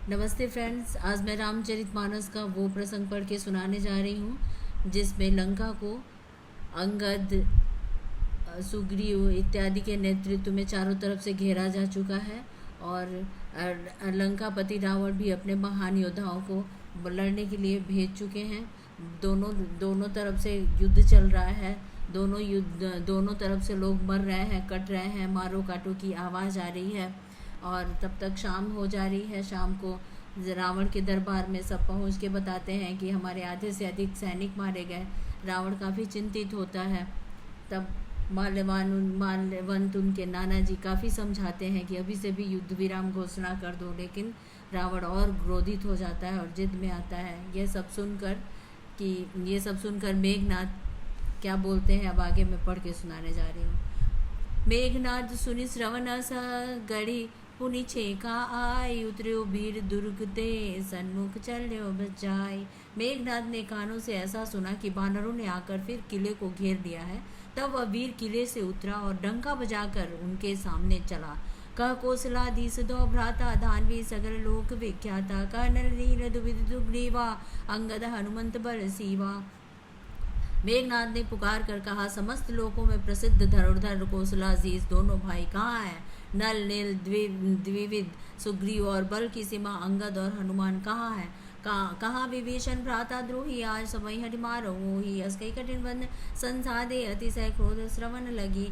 नमस्ते फ्रेंड्स। आज मैं रामचरितमानस का वो प्रसंग पढ़ के सुनाने जा रही हूँ जिसमें लंका को अंगद, सुग्रीव इत्यादि के नेतृत्व में चारों तरफ से घेरा जा चुका है और लंकापति रावण भी अपने महान योद्धाओं को लड़ने के लिए भेज चुके हैं। दोनों दोनों तरफ से युद्ध चल रहा है। दोनों तरफ से लोग मर रहे हैं, कट रहे हैं, मारो काटो की आवाज़ आ रही है। और तब तक शाम हो जा रही है। शाम को रावण के दरबार में सब पहुंच के बताते हैं कि हमारे आधे से अधिक सैनिक मारे गए। रावण काफ़ी चिंतित होता है। तब माल्यवंत उनके नाना जी काफ़ी समझाते हैं कि अभी से भी युद्ध विराम घोषणा कर दो, लेकिन रावण और क्रोधित हो जाता है और जिद में आता है। ये सब सुनकर मेघनाथ क्या बोलते हैं अब आगे मैं पढ़ के सुनाने जा रही हूँ। मेघनाद सुनि श्रवण सा गढ़ी पुनि छेका आई, उतर्यो वीर दुर्ग ते सन्मुख चल्यो बचाई। मेघनाद ने कानों से ऐसा सुना कि बानरों ने आकर फिर किले को घेर लिया है। तब वह वीर किले से उतरा और डंका बजाकर उनके सामने चला। कह कौशलाधीश दो भ्राता, धानवी सगल लोक विख्याता। कह नर नील दुविध दुग्रीवा, अंगद हनुमंत बल सीवा। मेघनाथ ने पुकार कर कहा, समस्त लोकों में प्रसिद्ध धनुर्धर कौशलाधीश दोनों भाई कहाँ हैं? नल नील द्विविध सुग्रीव और बल की सीमा अंगद और हनुमान कहाँ है? कहाँ विभीषण भ्राता द्रोही, आज समय हरि मारो ही। अस्कई कठिन बंध संसादे, अतिशय क्रोध श्रवण लगी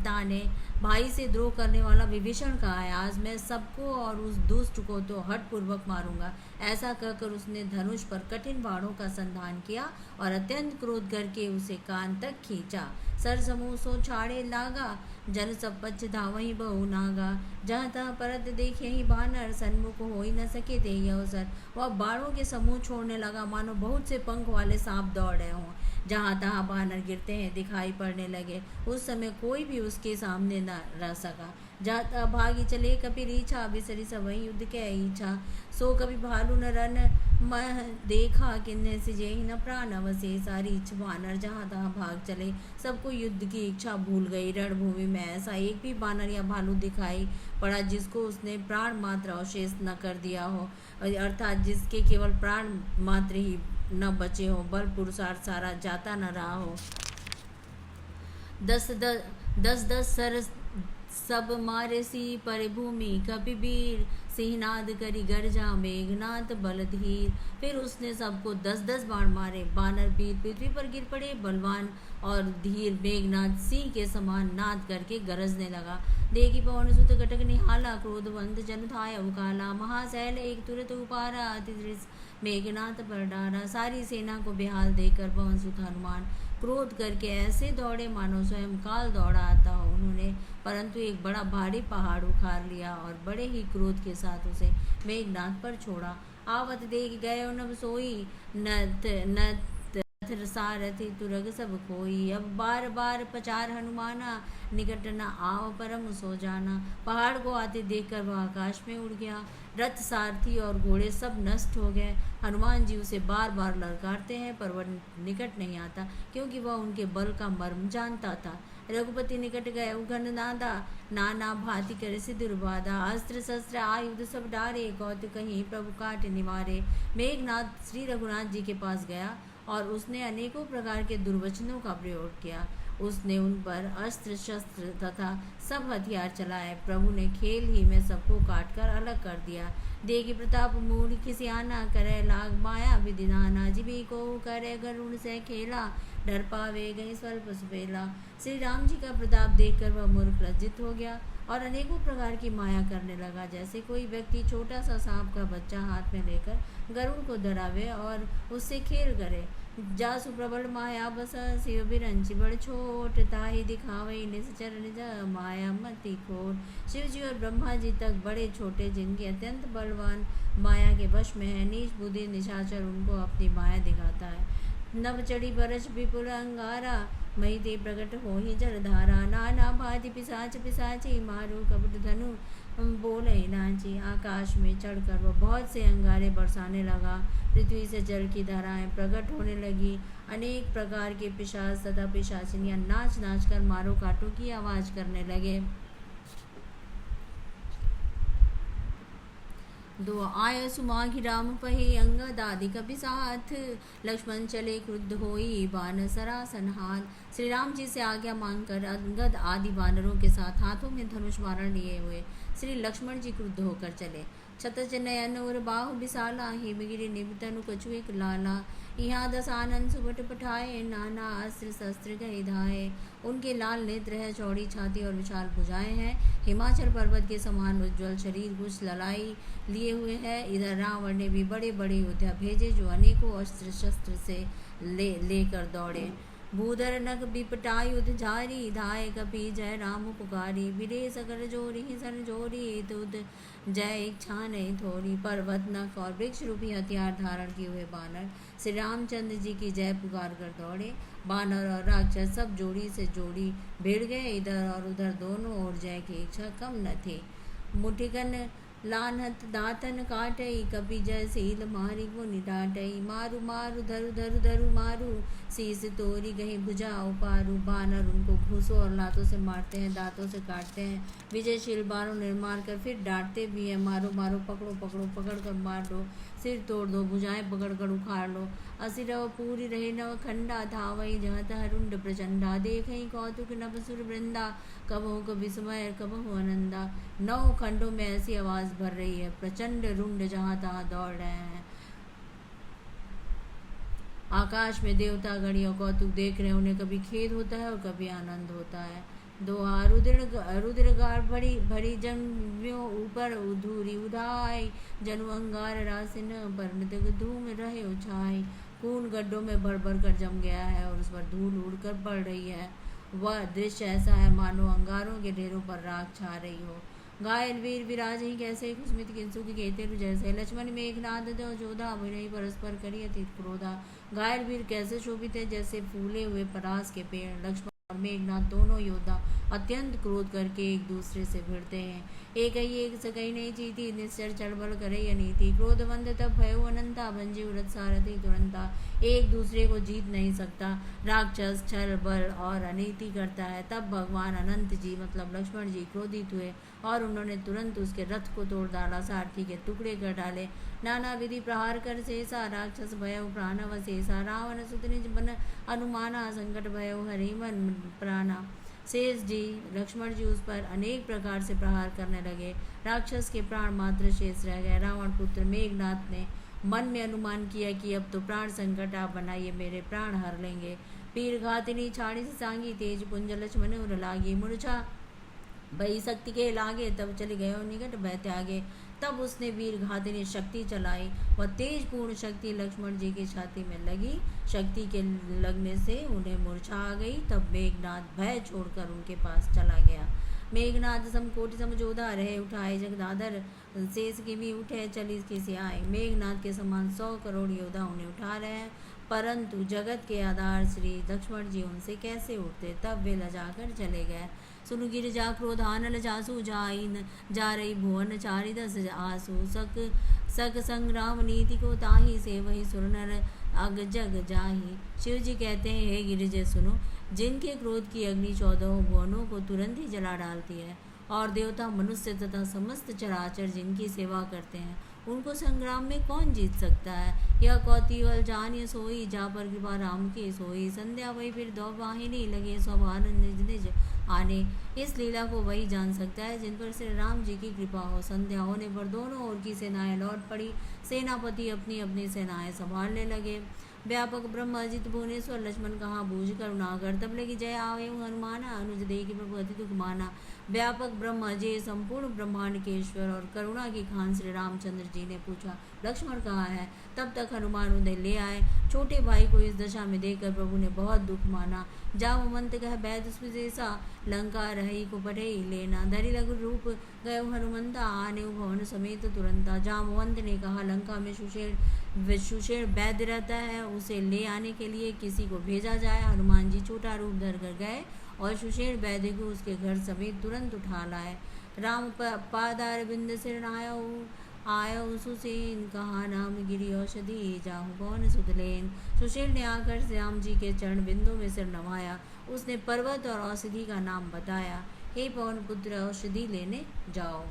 ताने। भाई से द्रोह करने वाला विभीषण कहाँ है? आज मैं सबको और उस दुष्ट को तो हठ पूर्वक मारूंगा। ऐसा कहकर उसने धनुष पर कठिन बाणों का संधान किया और अत्यंत क्रोध करके उसे कान तक खींचा। सर समूह सो छाड़े लागा, जन सब पक्ष धावही बहु नागा। जहाँ तहाँ परत देखे ही बानर, सन्मुख हो ही न सके ते अवसर। वह बाणों के समूह छोड़ने लगा मानो बहुत से पंख वाले सांप दौड़ रहे हों। जहाँ तहाँ बानर गिरते हैं दिखाई पड़ने लगे। उस समय कोई भी उसके सामने न रह सका। जाता भागी चले कपिल इच्छा, बिसरी सब वही युद्ध के इच्छा। सो कभी भालू न रन मह देखा, किन्ने से जेहि न प्राण अवशे। सारी इच्छ बानर जहाँ तहाँ भाग चले, सबको युद्ध की इच्छा भूल गई। रणभूमि में ऐसा एक भी बानर या भालू दिखाई पड़ा जिसको उसने प्राण मात्र अवशेष न कर दिया हो, अर्थात जिसके केवल प्राण मात्र ही न बचे हो, बल पुरुषार्थ सारा जाता न रहा हो। दस दस सर सब मारे सी परिभूमि, कपिवीर सिंहनाद करी गर्जा, मेघनाथ बलधीर। फिर उसने सबको 10-10 बाण मारे। बानर वीर पृथ्वी पर गिर पड़े। बलवान और धीर मेघनाथ सिंह के समान नाद करके गरजने लगा। देखी पवन सुत कटक निहाला, क्रोधवंत जन थाय उकाला। महाशैल एक तुरत उपारा, अतिदृश मेघनाथ पर डारा। सारी सेना को बेहाल देखकर पवन सुत हनुमान क्रोध करके ऐसे दौड़े मानो स्वयं काल दौड़ा आता हो। उन्होंने परंतु एक बड़ा भारी पहाड़ उखाड़ लिया और बड़े ही क्रोध के साथ उसे मेघनाथ पर छोड़ा। आवत देख गए नभ सोई, नथ सारथी तुरग सब कोई। अब बार बार पचार हनुमाना, निकट न आव परम सो जाना। पहाड़ को आते देखकर वह आकाश में उड़ गया। रथ, सारथी और घोड़े सब नष्ट हो गए। हनुमान जी उसे बार बार ललकारते हैं पर वह निकट नहीं आता, क्योंकि वह उनके बल का मर्म जानता था। रघुपति निकट गए उघन नादा, नाना भांति करे सिर दुर्बाधा। अस्त्र शस्त्र आयुध सब डारे, कौतुक कहीं प्रभु काट निवारे। मेघनाथ श्री रघुनाथ जी के पास गया और उसने अनेकों प्रकार के दुर्वचनों का प्रयोग किया। उसने उन पर अस्त्र शस्त्र तथा सब हथियार चलाए। प्रभु ने खेल ही में सबको काट कर अलग कर दिया। देखी प्रताप मूल खिसियाना, करे लाग माया विधि नाना। जीवी को करे गरुण से खेला, डर पावे गई स्वल्प सुबेला। श्री राम जी का प्रताप देखकर वह मूर्ख लज्जित हो गया और अनेकों प्रकार की माया करने लगा। जैसे कोई व्यक्ति छोटा सा सांप का बच्चा हाथ में लेकर गरुड़ को डरावे और उससे खेल करे। जासु प्रबल माया बस, शिव बिरंची बड़ छोट। ताही दिखावे निश्चर निज माया मति खोट। शिव जी और ब्रह्मा जी तक बड़े छोटे, जिनके अत्यंत बलवान माया के वश में है, नीच बुद्धि निशाचर उनको अपनी माया दिखाता है। नभ चढ़ी बरस विपुल अंगारा, मई ते प्रकट हो ही जलधारा। नाना भांति पिशाच पिशाची, मारो कपट धनु बोले नाची। आकाश में चढ़कर वह बहुत से अंगारे बरसाने लगा। पृथ्वी से जल की धाराएं प्रकट होने लगी। अनेक प्रकार के पिशाच तथा पिशाचिनियां नाच नाच कर मारो काटो की आवाज करने लगे। दो आय सुमाघि राम पहे अंगद आदि कपि साथ, लक्ष्मण चले क्रुद्ध होई बान सरासन हाथ। श्री राम जी से आज्ञा मांगकर अंगद आदि वानरों के साथ हाथों में धनुष बाण लिए हुए श्री लक्ष्मण जी क्रुद्ध होकर चले। छतज नयन और बाहु विशाला, हिमगिरि निबतनु कछु एक लाला। यहाँ दसानन सुबट पठाए, नाना अस्त्र शस्त्र गए धाये। उनके लाल नेत्र है, चौड़ी छाती और विशाल भुजाएं हैं। हिमाचल पर्वत के समान उज्ज्वल शरीर, कुछ ललाई लिए हुए है। इधर रावण ने भी बड़े बड़े योद्धा भेजे, जो अनेकों अस्त्र शस्त्र से लेकर दौड़े। भूधर नख बिपटा युद्ध जारी, धाय कपि जय राम पुकारी। बिरे सकर जोरी सर जोरी, तुद जय इच्छा नहीं थोड़ी। पर्वत नख और वृक्ष रूपी हथियार धारण किए हुए बानर श्री रामचंद्र जी की जय पुकार कर दौड़े। बानर और राक्षस सब जोड़ी से जोड़ी भिड़ गए। इधर और उधर दोनों ओर जय की इच्छा कम न थी। मुठिकन लानत दातन काटई, कपि जय सील मारी गुनि डाटई। मारू मारू धरु धरु धरु मारू, शीस तोरी गही भुजा उपारू। बानर उनको घूसों और लातों से मारते हैं, दांतों से काटते हैं। विजयशील बाणों ने मार कर फिर डांटते भी हैं। मारो मारो, पकड़ो पकड़ो, पकड़ कर मार दो, सिर तोड़ दो, भुजाएं पकड़ कर उखाड़ लो। असिरव पूरी रहे नव खंडा, धावई जहत हरुंड प्रचंडा। देखई कौतुक नभ सुर वृंदा, कबहु को विस्मय कबहु आनंदा। 9 खंडों में ऐसी आवाज भर रही है, प्रचंड रुंड जहां तहां दौड़ रहे हैं। आकाश में देवता गणियों कौतुक देख रहे हैं। उन्हें कभी खेद होता है और कभी आनंद होता है। दोहा रुद्रगार भरी जन्यों ऊपर उधूरी उधाई। जनु अंगार रासिन पर मृतक धूम रहे उछाई। खून गड्ढों में भर भर कर जम गया है और उस पर धूल उड़कर पड़ रही है। वह दृश्य ऐसा है मानो अंगारों के ढेरों पर राख छा रही हो। घायल वीर विराज ही कैसे, कुस्मित किंसु की केते जैसे। लक्ष्मण मेघनाद जो जोधा, अभिनय परस्पर करी अति क्रोधा। घायल वीर कैसे शोभित है, जैसे फूले हुए परास के पेड़। लक्ष्मण और मेघनाथ दोनों योद्धा अत्यंत क्रोध करके एक दूसरे से भिड़ते हैं। एक ही एक सकई नहीं जीती, निश्चर चढ़बल करे अनीति। क्रोधवंत तब भयो अनंता, भंजे उरत सारथी तुरंता। एक दूसरे को जीत नहीं सकता, राक्षस छल बल और अनीति करता है। तब भगवान अनंत जी मतलब लक्ष्मण जी क्रोधित हुए और उन्होंने तुरंत उसके रथ को तोड़ डाला, सारथी के टुकड़े कर डाले। नाना विधि प्रहार कर शेषा, राक्षस भयो प्राणवशेषा। रावण सुत निज बन अनुमाना, संकट भयो हरि मन प्राणा। शेष जी लक्ष्मण जी उस पर अनेक प्रकार से प्रहार करने लगे। राक्षस के प्राण मात्र शेष रह गए। रावण पुत्र मेघनाथ ने मन में अनुमान किया कि अब तो प्राण संकट आप बनाइए, मेरे प्राण हर लेंगे। पीर घातिनी छाड़ी से सांगी, तेज पुंज लक्ष्मण उर लागी। मूर्छा भई शक्ति के लागे, तब चले गए निकट भय त्यागे। तब उसने वीर घातिनी शक्ति चलाई। वह तेज पूर्ण शक्ति लक्ष्मण जी की छाती में लगी। शक्ति के लगने से उन्हें मूर्छा आ गई। तब मेघनाथ भय छोड़कर उनके पास चला गया। मेघनाथ समकोटि समझोधा, रहे उठाए जगदाधर। शेष की भी उठे चली किसी आए। मेघनाथ के समान 100 करोड़ योद्धा उन्हें उठा रहे हैं, परंतु जगत के आधार श्री लक्ष्मण जी उनसे कैसे उठते। तब वे लजाकर चले गए। सुनु गिरिजा क्रोधानल जासु, जाई जा रही भुवन चारि दस आसु। सक संग्राम नीति को ताही, से वही सुर नर अग जग जाही। शिव जी कहते हैं, हे गिरिजे सुनो, जिनके क्रोध की अग्नि 14 भुवनों को तुरंत ही जला डालती है, और देवता मनुष्य तथा समस्त चराचर जिनकी सेवा करते हैं, उनको संग्राम में कौन जीत सकता है। यह कौतूहल जानिए सोई, जा पर कृपा राम की सोई। संध्या वही फिर दो वाहिनी, लगे स्वभान निज निज आने। इस लीला को वही जान सकता है जिन पर श्री राम जी की कृपा हो। संध्या होने पर दोनों ओर की सेनाएं लौट पड़ी। सेनापति अपनी अपनी सेनाएं संभालने लगे। व्यापक ब्रह्म अजित भुवनेश्वर, लक्ष्मण कहाँ बूझ करुणाकर। तब लगी जय आवे हनुमाना, अनुज देखी प्रभु अति दुख माना। व्यापक ब्रह्म अजय संपूर्ण ब्रह्मांड के ईश्वर और करुणा की खान श्री रामचंद्र जी ने पूछा, लक्ष्मण कहाँ है। तब तक हनुमान उन्हें ले आए। छोटे भाई को इस दशा में देखकर प्रभु ने बहुत दुख माना। जामवंत कह बैद जैसा, लंका रही को पढ़े लेना। धरि लघु रूप गए हनुमंता, आने भवन समेत तुरंता। जामवंत ने कहा, लंका में सुषेण वैद्य रहता है, उसे ले आने के लिए किसी को भेजा जाए। हनुमान जी छोटा रूप धर कर गए और सुषेण वैद्य को उसके घर समेत तुरंत उठा लाए। राम पादार बिंद सिर आयो सुसेन, कहा नाम गिरी औषधि, जाहु पवन सुतलेन। सुषेण ने आकर राम जी के चरण बिंदु में सिर नवाया। उसने पर्वत और औषधि का नाम बताया। हे पवन पुत्र, औषधि लेने जाओ।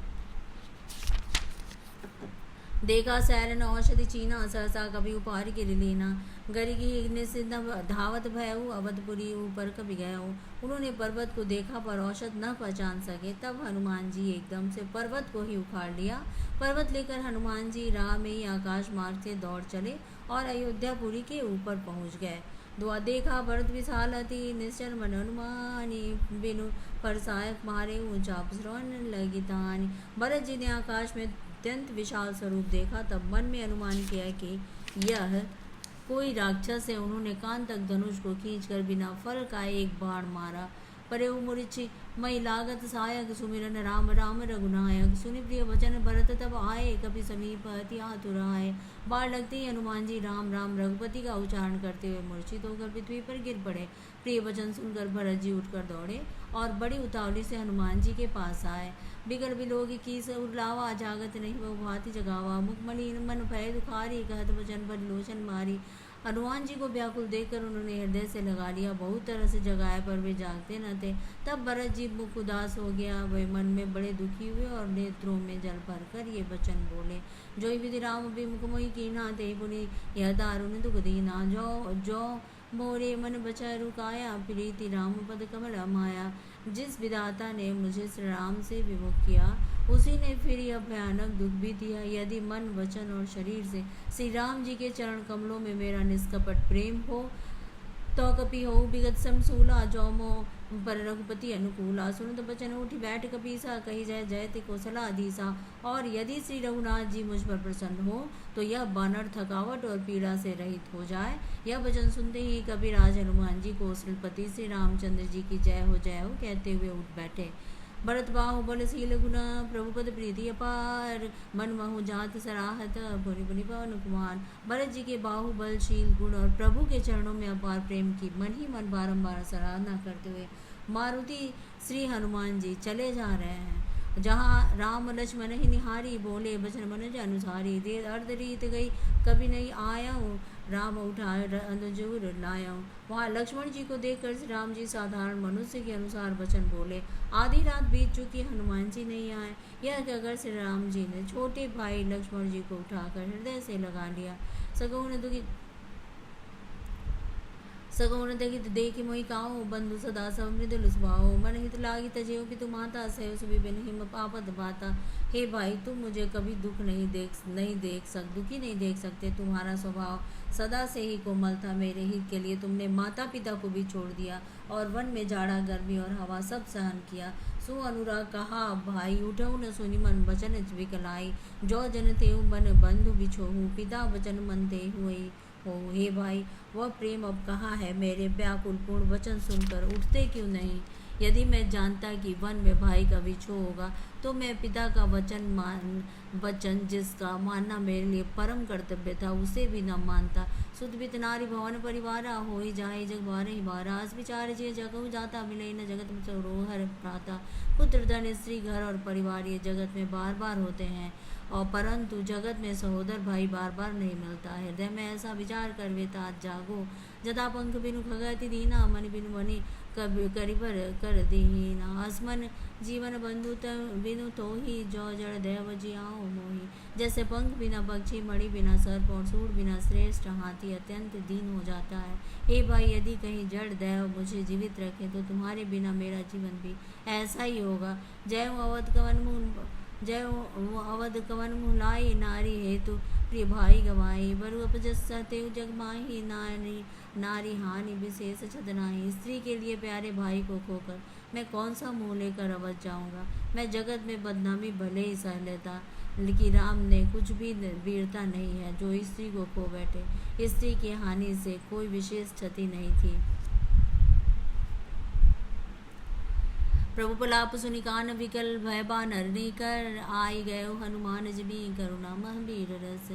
देखा सैरन औषधि चीना, सहसा कभी उपहार गिर लीना। गरी की निसिद्ध धावत भयऊ, अवधपुरी ऊपर कभी गयऊ। उन्होंने पर्वत को देखा पर औषध न पहचान सके। तब हनुमान जी एकदम से पर्वत को ही उखाड़ लिया। पर्वत लेकर हनुमान जी राह में ही आकाश मार्ग से दौड़ चले और अयोध्यापुरी के ऊपर पहुंच गए। दुआ देखा भरत विशाल अति, निश्चर मन हनुमानी, बिनु परसायक मारे ऊंचा श्रवण लगी तानी। भरत जी ने आकाश में अत्यंत विशाल स्वरूप देखा। तब मन में अनुमान किया कि यह कोई राक्षस है। उन्होंने कान तक धनुष को खींचकर बिना फल का एक बाण मारा। परे मुरिचि मई लागत सहायक, सुमिरन राम राम रघुनायक। सुनि प्रिय वचन भरत तब आए, कपि समीप अति आतुर आए। बाढ़ लगते ही हनुमान जी राम राम रघुपति का उच्चारण करते हुए मूर्छित होकर पृथ्वी पर गिर पड़े। प्रिय वचन सुनकर भरत जी उठकर दौड़े और बड़ी उतावली से हनुमान जी के पास आए। बिगड़ बिलोगी की उर्लावा, जागत नहीं वह भांति जगावा। मुखमणि मन भय दुखारी, कहत वचन भरि लोचन मारी। हनुमान जी को व्याकुल देखकर उन्होंने हृदय से लगा लिया। बहुत तरह से जगाए पर वे जागते न थे। तब भरत जी मुख उदास हो गया। वे मन में बड़े दुखी हुए और नेत्रों में जल भरकर ये वचन बोले। जो विधि राम विमुख मोहि कीन्हा, ते पुनि यह दारुण दुख दीना। जो मोरे मन बचा रुकाया, प्रीति राम पद कमल माया। जिस विधाता ने मुझे श्री राम से विमुख किया, उसी ने फिर यह भयानक दुख भी दिया। यदि मन वचन और शरीर से श्री राम जी के चरण कमलों में मेरा निष्कपट प्रेम हो, तो कपि हो विगत समसूला। जो मो पर रघुपति अनुकूला, सुनत बचन उठी बैठ कपीसा। कही जाय जयति कौशलाधीसा। और यदि श्री रघुनाथ जी मुझ पर प्रसन्न हो, तो यह बानर थकावट और पीड़ा से रहित हो जाए। यह वचन सुनते ही कपिराज हनुमान जी कौशलपति श्री रामचंद्र जी की जय हो कहते हुए उठ बैठे। भरत बाहु बलशील गुना, प्रभुपद प्रीति अपार। मन महु जात सराहत, पुनि पुनि पवन कुमार। भरत जी के बाहु बलशील गुण और प्रभु के चरणों में अपार प्रेम की मन ही मन बारंबार सराहना करते हुए मारुति श्री हनुमान जी चले जा रहे हैं। जहाँ राम लक्ष्मण ही निहारी, बोले बचन मन अनुसारी। देर अर्ध रीत गई, कभी नहीं आया हूँ, राम उठाए जरूर लाया हूँ। वहाँ लक्ष्मण जी को देखकर श्री राम जी साधारण मनुष्य के अनुसार वचन बोले। आधी रात बीत चुकी, हनुमान जी नहीं आए। यह कहकर श्री राम जी ने छोटे भाई लक्ष्मण जी को उठाकर हृदय से लगा लिया। सगुन दगित देखि मोहि काहू, बंधु सदा सब मृदुल स्वभाव। मन हित लागी तजेऊ पितु माता, सहु सुबि बिन हिम पापत बाता। हे भाई, तुम मुझे कभी दुखी नहीं देख सकते। तुम्हारा स्वभाव सदा से ही कोमल था। मेरे हित के लिए तुमने माता पिता को भी छोड़ दिया और वन में जाड़ा गर्मी और हवा सब सहन किया। सो अनुराग कहा भाई, उठऊ न सुनि मन वचन विकलाई। जो जन तेऊ मन बंधु बिछोहू, पिता वचन मन ते हुई हो। हे भाई, वह प्रेम अब कहाँ है? मेरे व्याकुल पूर्ण वचन सुनकर उठते क्यों नहीं? यदि मैं जानता कि वन में भाई का विछोह होगा, तो मैं पिता का वचन जिसका मानना मेरे लिए परम कर्तव्य था, उसे भी न मानता। सुदबित नारी भवन परिवारा, हो ही जाए जग बारे ही बारा। अस विचार जे जगहु जाता, मिले न जगत में सरोहर प्राता। पुत्र धन स्त्री घर और परिवार ये जगत में बार बार होते हैं, और परंतु जगत में सहोदर भाई बार बार नहीं मिलता है। हृदय में ऐसा विचार कर वे तात जागो। जदा पंख बिनु खगति दीना, मन बिनु मणि करिबर कर दीना। असमन जीवन बंधु बिनु तो ही, जो जड़ देव जियाओ मोही। जैसे पंख बिना पक्षी, मणि बिना सर्प और सूर बिना श्रेष्ठ हाथी अत्यंत दीन हो जाता है। हे भाई, यदि कहीं जड़ देव मुझे जीवित रखे, तो तुम्हारे बिना मेरा जीवन भी ऐसा ही होगा। जय अवध कवन मुलाई, नारी हेतु प्रिय भाई गवाई। बरु अपजस तेउ जग माही, नारी हानि विशेष छदनाही। स्त्री के लिए प्यारे भाई को खोकर मैं कौन सा मुँह लेकर अवध जाऊंगा। मैं जगत में बदनामी भले ही सह लेता, लेकिन राम ने कुछ भी वीरता नहीं है जो स्त्री को खो बैठे। स्त्री की हानि से कोई विशेष क्षति नहीं थी। प्रभु पलाप सुनि कान विकल, भय बानर निकर। आई गयो हनुमान जिबी, करुणा महावीर रस।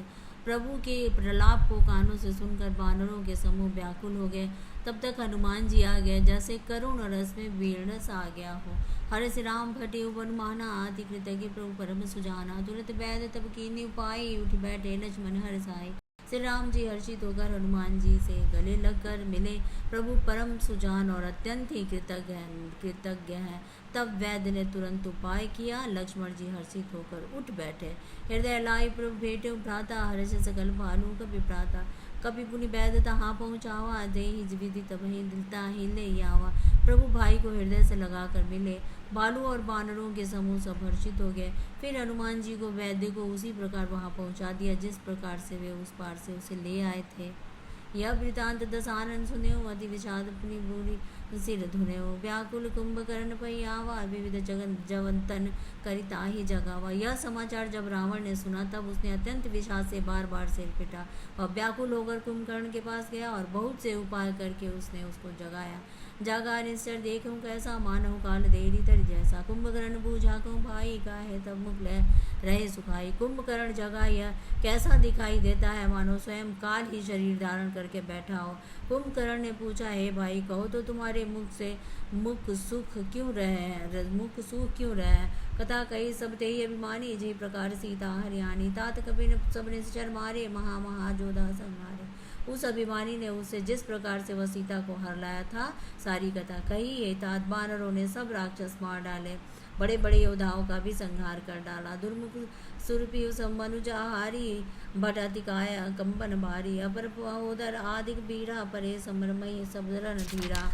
प्रभु के प्रलाप को कानों से सुनकर वानरों के समूह व्याकुल हो गए। तब तक हनुमान जी आ गए जैसे करुण रस में वीर रस आ गया हो। हर से राम फटे वन माना, आदि कृतज्ञ प्रभु परम सुजाना। तुरंत वैद तब कीन्ही उपाय, उठ बैठे लक्ष्मण हर साई। श्री राम जी हर्षित होकर हनुमान जी से गले लगकर मिले। प्रभु परम सुजान और अत्यंत ही कृतज्ञ हैं। तब वैद्य ने तुरंत उपाय किया। लक्ष्मण जी हर्षित होकर उठ बैठे। हृदय लाई प्रभु भेटे भ्राता, हर्ष सकल भालू कपि प्राता। कपि पुनि वैद्य तहाँ पहुँचावा, देहि विधि तबहि दिलता हिले आवा। प्रभु भाई को हृदय से लगाकर मिले। भालू और बानरों के समूह सब हर्षित हो गए। फिर हनुमान जी को वैद्य को उसी प्रकार वहां पहुंचा दिया जिस प्रकार से वे उस पार से उसे ले आए थे। यह वृतांत दस आनंद सुने हो, अति विषाद पुनि भूरि सिर धुने हो। व्याकुल कुंभकर्ण पै आवा, विविध जगन जवंतन करिता ही जगावा। यह समाचार जब रावण ने सुना तब उसने अत्यंत विषाद से बार बार सिर पिटा। वह व्याकुल होकर कुंभकर्ण के पास गया और बहुत से उपाय करके उसने उसको जगाया। जागा निश्चर देखूं कैसा, मानहु काल देरी तर जैसा। कुंभकर्ण बूझा कहूँ भाई, काहे तब मुख रहे सुखाई। कुंभकर्ण जगा यह कैसा दिखाई देता है, मानो स्वयं काल ही शरीर धारण करके बैठा हो। कुंभकर्ण ने पूछा, हे भाई कहो तो तुम्हारे मुख से मुख सुख क्यों रहे हैं। कथा कही सब ते ही अभिमानी, जे प्रकार सीता हरियाणी। तात कबीर सब निश्चर मारे, महा जोधा संहारे। उस अभिमानी ने उससे जिस प्रकार से वह सीता को हर लाया था सारी कथा कही है। तात बानरों ने सब राक्षस मार डाले, बड़े बड़े योद्धाओं का भी संहार कर डाला। दुर्मुख सुरपी मनुज आहारी, भटातिकाय कंपन भारी। अपर महोदर आदिक बीरा, परे समरमय सबरन धीरा।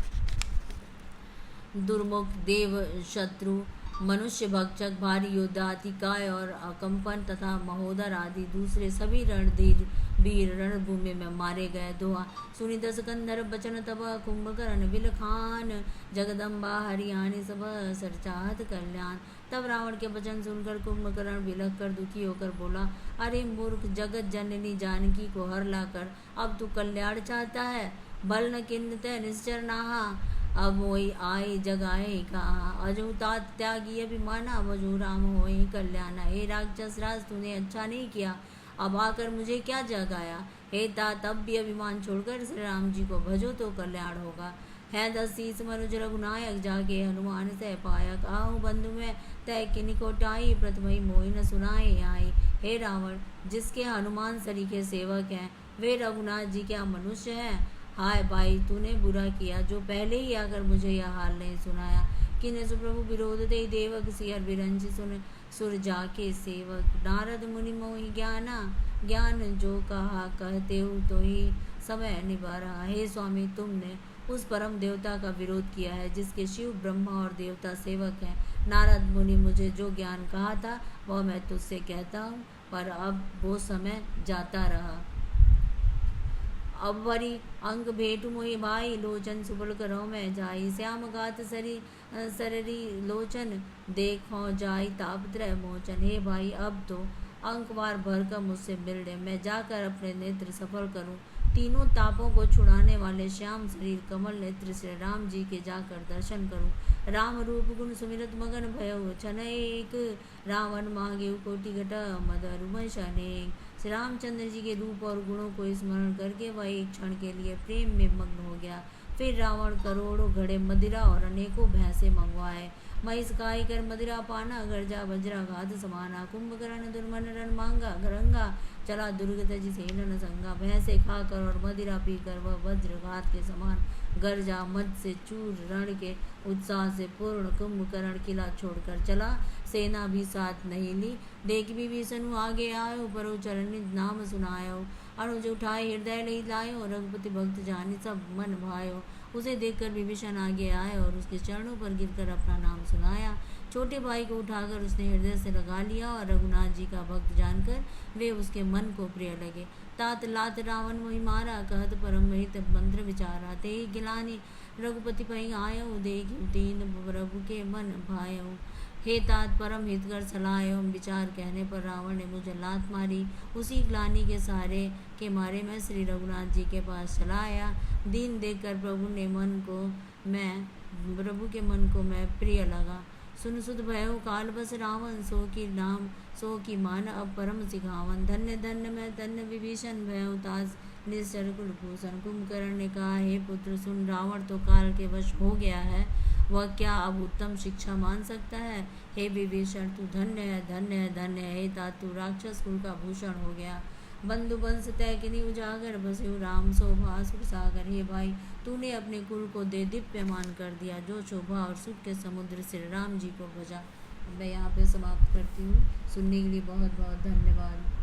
दुर्मुख देव शत्रु मनुष्य भक्षक भारी योद्धा अतिकाय और अकंपन तथा महोदर आदि दूसरे सभी रणधीर वीर रणभूमि में मारे गए। दोहा सुनि दस कंधर बचन तब, कुंभकर्ण विलखान। जगदम्बा हरियाणी सब सरचाहत कल्याण। तब रावण के वचन सुनकर कुंभकर्ण विलख कर दुखी होकर बोला, अरे मूर्ख, जगत जननी जानकी को हर लाकर अब तू कल्याण चाहता है। बल न किन्नते निश्चर नाहा, अब वही आए जगाए कहा। अजू तात त्यागी अभिमाना, वजू राम होए कल्याण। हे राक्षस राज, तूने अच्छा नहीं किया, अब आकर मुझे क्या जगाया। हे तात, अब भी अभिमान छोड़कर श्री राम जी को भजो तो कल्याण होगा। है दस शीस मनुज रघुनायक, जाके हनुमान से पाया। काहू बंधु में तय किनिकोटाई, प्रथमई मोहि न सुनाए आई। हे रावण, जिसके हनुमान सरीखे सेवक हैं वे रघुनाथ जी क्या मनुष्य हैं। हाय भाई, तूने बुरा किया जो पहले ही आकर मुझे यह हाल नहीं सुनाया। किने सुप्रभु विरोध दे देवक, सियर विरंज सुन सुर जाके सेवक। नारद मुनि मोहि ज्ञाना, ज्ञान जो कहा कहते हो तो ही समय निभा रहा। हे स्वामी, तुमने उस परम देवता का विरोध किया है जिसके शिव ब्रह्मा और देवता सेवक हैं। नारद मुनि मुझे जो ज्ञान कहा था वह मैं तुझसे कहता हूँ, पर अब वो समय जाता रहा। अब वरी अंक भेटु मोहि भाई, लोचन सुबल करो मैं जाई। श्याम गात सररी लोचन, देखो जाई ताप त्रय मोचन। हे भाई, अब तो अंक बार भर कर मुझसे मिल ले, मैं जाकर अपने नेत्र सफल करूं। तीनों तापों को छुड़ाने वाले श्याम शरीर कमल नेत्र श्री राम जी के जाकर दर्शन करूं। राम रूप गुण सुमिरत मगन भयो, छन एक रावण मांगे कोटि घट मदरु मशनेक। श्री रामचंद्र जी के रूप और गुणों को स्मरण करके वह एक क्षण के लिए प्रेम में मग्न हो गया। फिर रावण करोड़ों घड़े मदिरा और अनेकों भैंसे मंगवाए। महिष गाय कर मदिरा पाना, गर्जा वज्रा घात समाना। कुंभकर्ण दुर्मन रण मांगा, गरंगा चला दुर्गत जिसे न संगा। भैंसे खाकर और मदिरा पीकर वह वज्र घात के समान गर्जा मद से चूर रण के उत्साह से पूर्ण कुंभकर्ण किला छोड़कर चला। सेना भी साथ नहीं ली। देख विभीषण आगे आयो, परो चरण नाम सुनायो। अनुज उठाए हृदय ले लायो, रघुपति भक्त जानी सब मन भायो। उसे देखकर विभीषण आगे आए और उसके चरणों पर गिरकर अपना नाम सुनाया। छोटे भाई को उठाकर उसने हृदय से लगा लिया और रघुनाथ जी का भक्त जानकर वे उसके मन को प्रिय लगे। तात लात रावण मोहि मारा, कहत परम हित मंत्र विचारा। ते गिलानी रघुपति पहि आयो, देख दीन प्रभु के मन भायो। हे तात, परम हितकर सलाह एवं विचार कहने पर रावण ने मुझे लात मारी। उसी ग्लानि के सहारे के मारे मैं श्री रघुनाथ जी के पास चला आया। दीन देखकर प्रभु के मन को मैं प्रिय लगा। सुन सुध भयो काल बस रावण, सो की नाम सो की मान अब परम सिखावन। धन्य धन्य मैं धन्य विभीषण, भयो ताज निश्चर कुलभूषण। कुंभकर्ण ने कहा, हे पुत्र सुन, रावण तो काल के वश हो गया है, वह क्या अब उत्तम शिक्षा मान सकता है। हे विभीषण, तू धन्य है, धन्य है, धन्य है। हे तात, तू राक्षस कुल का भूषण हो गया। बंधु बंस तय किनी उजागर, बसे राम शोभा सुख सागर। हे भाई, तूने अपने कुल को दे दिव्यमान कर दिया, जो शोभा और सुख के समुद्र श्री राम जी को बजा। मैं यहाँ पे समाप्त करती हूँ। सुनने के लिए बहुत बहुत धन्यवाद।